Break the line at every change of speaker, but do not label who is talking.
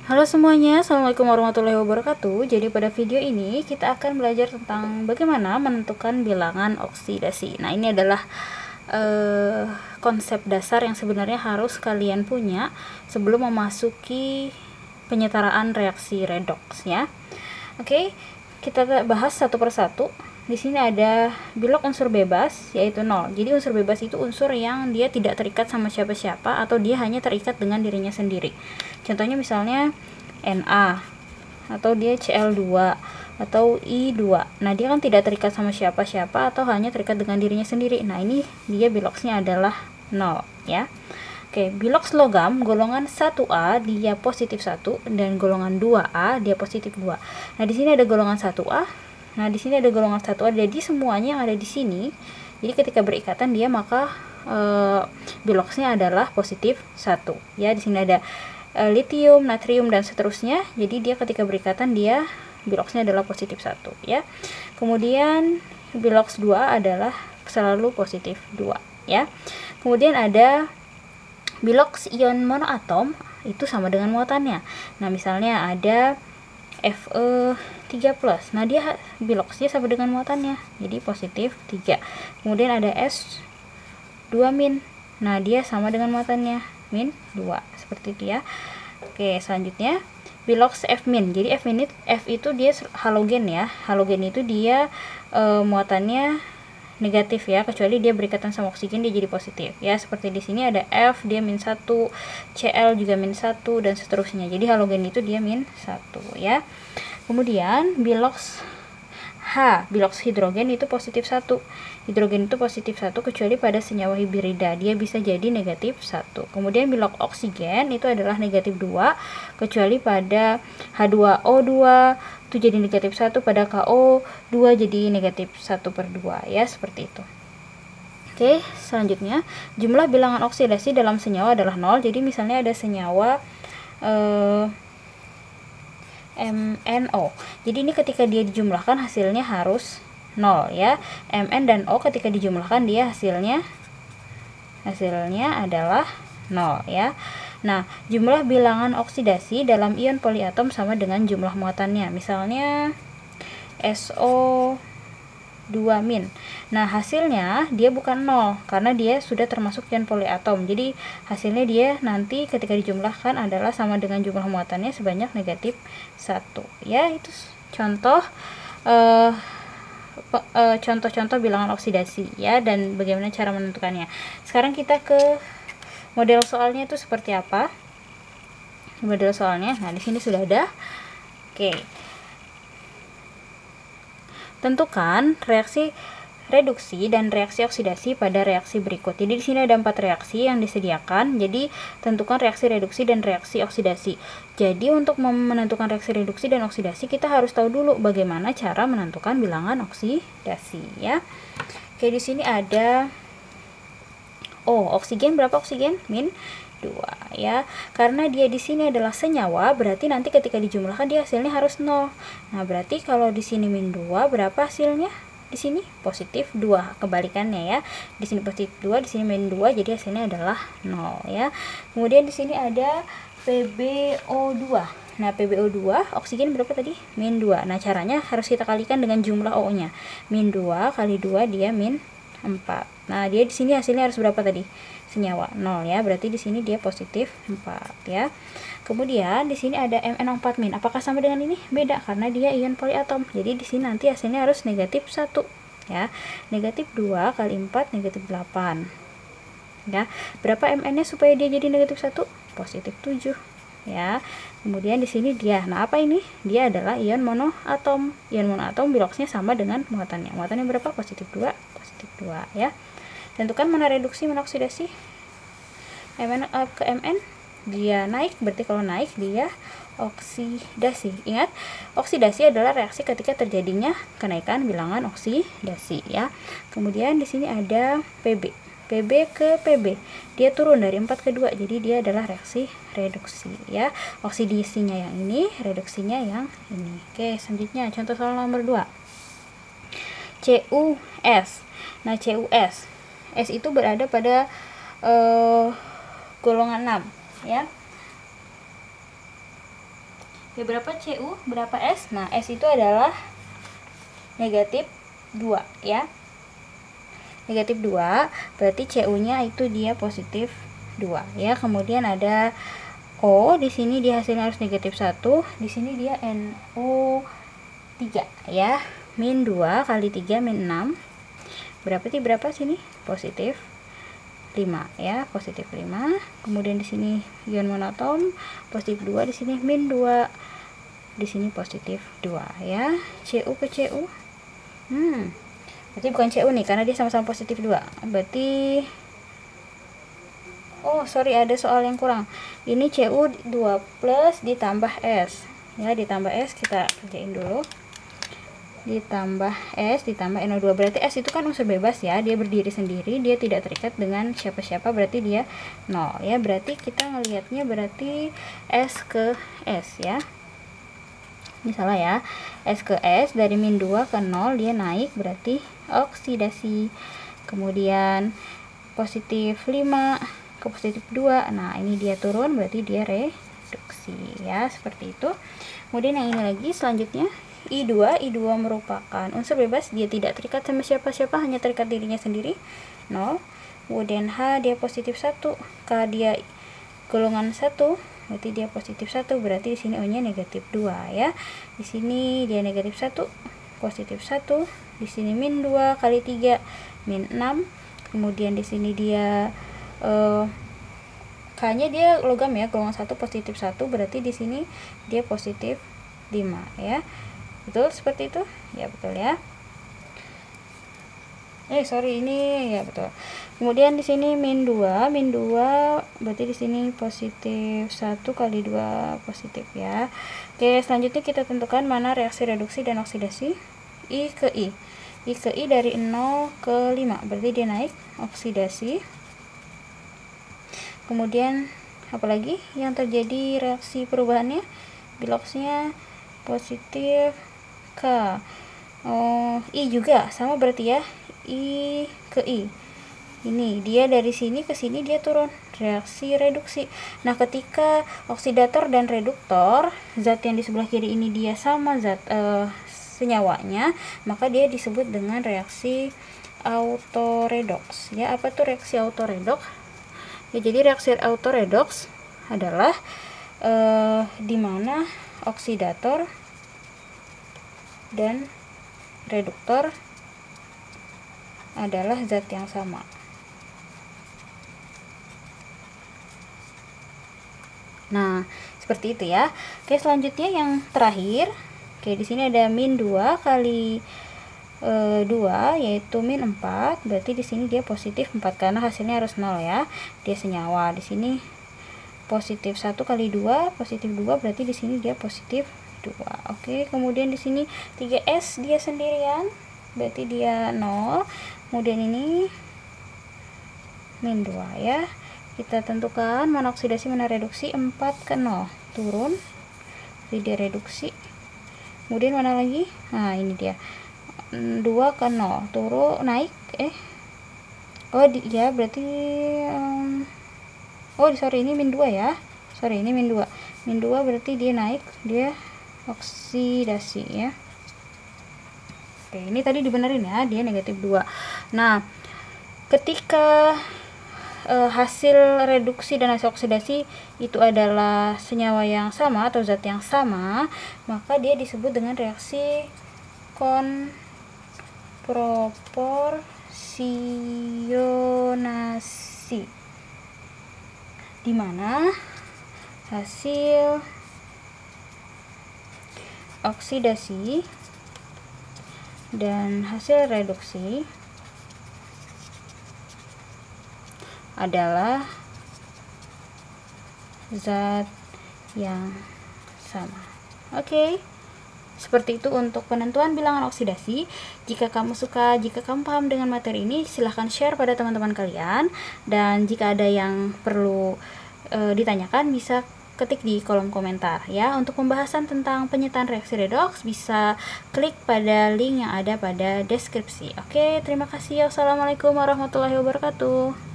Halo semuanya, Assalamualaikum warahmatullahi wabarakatuh. Jadi pada video ini kita akan belajar tentang bagaimana menentukan bilangan oksidasi. Nah, ini adalah konsep dasar yang sebenarnya harus kalian punya sebelum memasuki penyetaraan reaksi redox ya. Oke, kita bahas satu persatu. Di sini ada bilok unsur bebas, yaitu 0. Jadi unsur bebas itu unsur yang dia tidak terikat sama siapa-siapa atau dia hanya terikat dengan dirinya sendiri. Contohnya misalnya Na, atau dia Cl2 atau I2. Nah, dia kan tidak terikat sama siapa-siapa atau hanya terikat dengan dirinya sendiri. Nah, ini dia biloksnya adalah 0 ya. Oke, biloks logam golongan 1A dia positif 1 dan golongan 2A dia positif 2. Nah, di sini ada golongan 1A. Nah, di sini ada golongan 1A. Jadi semuanya yang ada di sini. Jadi ketika berikatan dia maka biloksnya adalah positif 1. Ya, di sini ada litium, natrium dan seterusnya. Jadi dia ketika berikatan dia biloksnya adalah positif 1 ya. Kemudian biloks 2 adalah selalu positif 2 ya. Kemudian ada biloks ion monoatom, itu sama dengan muatannya. Nah, misalnya ada Fe3+. Nah, dia biloksnya sama dengan muatannya. Jadi positif 3. Kemudian ada S2-. Nah, dia sama dengan muatannya, min 2. Seperti itu ya. Oke, selanjutnya biloks F-. Jadi F itu dia halogen ya. Halogen itu dia muatannya negatif ya, kecuali dia berikatan sama oksigen dia jadi positif ya. Seperti di sini ada F dia -1, Cl juga -1 dan seterusnya. Jadi halogen itu dia -1 ya. Kemudian biloks H, biloks hidrogen itu positif 1. Hidrogen itu positif 1 kecuali pada senyawa hibirida, dia bisa jadi negatif 1. Kemudian bilok oksigen itu adalah negatif 2 kecuali pada H2O2 itu jadi negatif 1, pada KO2 jadi negatif 1/2 ya, seperti itu. Oke, selanjutnya jumlah bilangan oksidasi dalam senyawa adalah 0. Jadi misalnya ada senyawa MnO. Jadi ini ketika dia dijumlahkan hasilnya harus 0 ya. Mn dan O ketika dijumlahkan dia hasilnya adalah 0 ya. Nah, jumlah bilangan oksidasi dalam ion poliatom sama dengan jumlah muatannya. Misalnya SO2-. Nah, hasilnya dia bukan 0 karena dia sudah termasuk ion poliatom. Jadi hasilnya dia nanti ketika dijumlahkan adalah sama dengan jumlah muatannya sebanyak negatif 1 ya. Itu contoh contoh-contoh bilangan oksidasi ya, dan bagaimana cara menentukannya. Sekarang kita ke model soalnya itu seperti apa. Model soalnya, nah di sini sudah ada. Oke. Tentukan reaksi reduksi dan reaksi oksidasi pada reaksi berikut. Jadi di sini ada 4 reaksi yang disediakan. Jadi tentukan reaksi reduksi dan reaksi oksidasi. Jadi untuk menentukan reaksi reduksi dan oksidasi kita harus tahu dulu bagaimana cara menentukan bilangan oksidasi ya. Oke, di sini ada oksigen berapa oksigen? -2 ya. Karena dia di sini adalah senyawa, berarti nanti ketika dijumlahkan dia hasilnya harus 0. Nah, berarti kalau di sini -2 berapa hasilnya? Di sini positif 2, kebalikannya ya. Di sini positif 2, di sini -2, jadi hasilnya adalah 0 ya. Kemudian di sini ada PbO2. Nah, PbO2 oksigen berapa tadi? -2. Nah, caranya harus kita kalikan dengan jumlah O-nya. -2 kali 2 dia -4. Nah, dia di sini hasilnya harus berapa tadi? Senyawa 0 ya. Berarti di sini dia positif 4 ya. Kemudian di sini ada MnO4-. Apakah sama dengan ini? Beda karena dia ion poliatom. Jadi di sini nanti hasilnya harus negatif 1 ya. Negatif 2 kali 4 negatif 8. Ya. Berapa Mn-nya supaya dia jadi negatif 1? Positif 7 ya. Kemudian di sini dia, nah apa ini? Dia adalah ion monoatom. Ion monoatom biloksnya sama dengan muatannya. Muatannya berapa? Positif 2, positif 2 ya. Tentukan mana reduksi, mana oksidasi. Mn ke Mn dia naik, berarti kalau naik dia oksidasi. Ingat, oksidasi adalah reaksi ketika terjadinya kenaikan bilangan oksidasi ya. Kemudian di sini ada Pb. Pb ke Pb. Dia turun dari 4 ke 2. Jadi dia adalah reaksi reduksi ya. Oksidasinya yang ini, reduksinya yang ini. Oke, selanjutnya contoh soal nomor 2. CuS. Nah, CuS. S itu berada pada golongan 6 ya. Oke, berapa Cu? Berapa S? Nah, S itu adalah negatif 2 ya. Negatif 2, berarti Cu-nya itu dia positif 2 ya. Kemudian ada O, di sini dia hasilnya harus negatif 1, di sini dia NO3 ya. Min 2 kali 3 min 6. Berarti berapa sini? Positif 5 ya, positif 5. Kemudian di sini ion monoatom positif 2, di sini min 2, di sini positif 2 ya. Cu ke Cu. Berarti bukan Cu nih karena dia sama-sama positif 2. Berarti oh, sorry, ada soal yang kurang. Ini Cu2 plus ditambah S. Ya, ditambah S kita kerjain dulu. Ditambah S ditambah NO2. Berarti S itu kan unsur bebas ya, dia berdiri sendiri, dia tidak terikat dengan siapa-siapa, berarti dia 0 ya. Berarti kita ngelihatnya berarti S ke S ya. Ini salah ya. S ke S dari min 2 ke 0 dia naik, berarti oksidasi. Kemudian positif 5 ke positif 2. Nah, ini dia turun, berarti dia reduksi ya, seperti itu. Kemudian yang ini lagi selanjutnya I2 merupakan unsur bebas, dia tidak terikat sama siapa-siapa, hanya terikat dirinya sendiri 0. Kemudian H dia positif 1, K dia golongan 1, berarti dia positif 1, berarti di sini O nya negatif 2 ya. Di sini dia negatif 1, positif 1, di sini min 2 kali 3 min 6. Kemudian di sini dia K nya dia logam ya, golongan 1 positif 1, berarti di sini dia positif 5 ya. Betul seperti itu? Ya, betul ya. Sorry, ini ya betul. Kemudian di sini min 2 berarti di sini positif 1 kali 2 positif ya. Oke, selanjutnya kita tentukan mana reaksi reduksi dan oksidasi. I ke I dari 0 ke 5, berarti dia naik, oksidasi. Kemudian apalagi yang terjadi reaksi perubahannya? Biloxnya positif K. I juga sama berarti ya, I ke I. Ini dia dari sini ke sini dia turun, reaksi reduksi. Nah, ketika oksidator dan reduktor, zat yang di sebelah kiri ini dia sama zat senyawanya, maka dia disebut dengan reaksi autoredoks. Ya, apa tuh reaksi autoredoks? Ya, jadi reaksi autoredoks adalah di mana oksidator dan reduktor adalah zat yang sama. Nah, seperti itu ya. Oke, selanjutnya yang terakhir. Oke, di sini ada min 2 kali 2 yaitu min 4, berarti di sini dia positif 4 karena hasilnya harus 0 ya. Dia senyawa. Di sini positif 1 kali 2 positif 2, berarti di sini dia positif 2. Oke, kemudian di sini 3S dia sendirian, berarti dia 0. Kemudian ini min 2 ya. Kita tentukan mana oksidasi mana reduksi. 4 ke 0 turun, jadi dia reduksi. Kemudian mana lagi? Nah, ini dia 2 ke 0 turun, naik. Ya berarti sorry, ini min 2 ya. Sorry, ini min 2. Min 2 berarti dia naik, dia oksidasi ya. Oke, ini tadi dibenerin ya, dia negatif 2. Nah, ketika hasil reduksi dan hasil oksidasi itu adalah senyawa yang sama atau zat yang sama, maka dia disebut dengan reaksi konproporsionasi, di mana hasil oksidasi dan hasil reduksi adalah zat yang sama. Oke, seperti itu untuk penentuan bilangan oksidasi. Jika kamu suka, jika kamu paham dengan materi ini, silahkan share pada teman-teman kalian. Dan jika ada yang perlu ditanyakan, bisa ketik di kolom komentar ya. Untuk pembahasan tentang penyetaan reaksi redoks bisa klik pada link yang ada pada deskripsi. Oke, terima kasih. Wassalamualaikum warahmatullahi wabarakatuh.